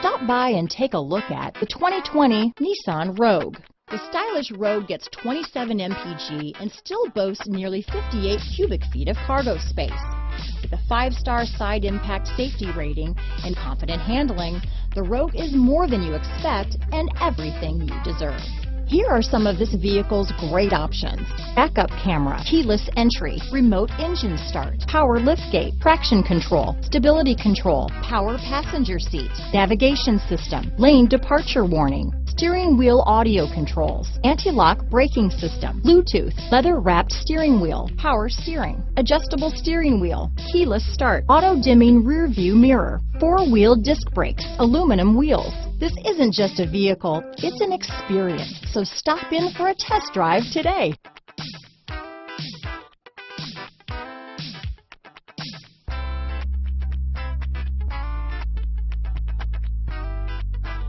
Stop by and take a look at the 2020 Nissan Rogue. The stylish Rogue gets 27 mpg and still boasts nearly 58 cubic feet of cargo space. With a 5-star side impact safety rating and confident handling, the Rogue is more than you expect and everything you deserve. Here are some of this vehicle's great options: backup camera, keyless entry, remote engine start, power liftgate, traction control, stability control, power passenger seat, navigation system, lane departure warning, steering wheel audio controls, anti-lock braking system, Bluetooth, leather-wrapped steering wheel, power steering, adjustable steering wheel, keyless start, auto-dimming rear view mirror, 4-wheel disc brakes, aluminum wheels. This isn't just a vehicle, it's an experience. So stop in for a test drive today.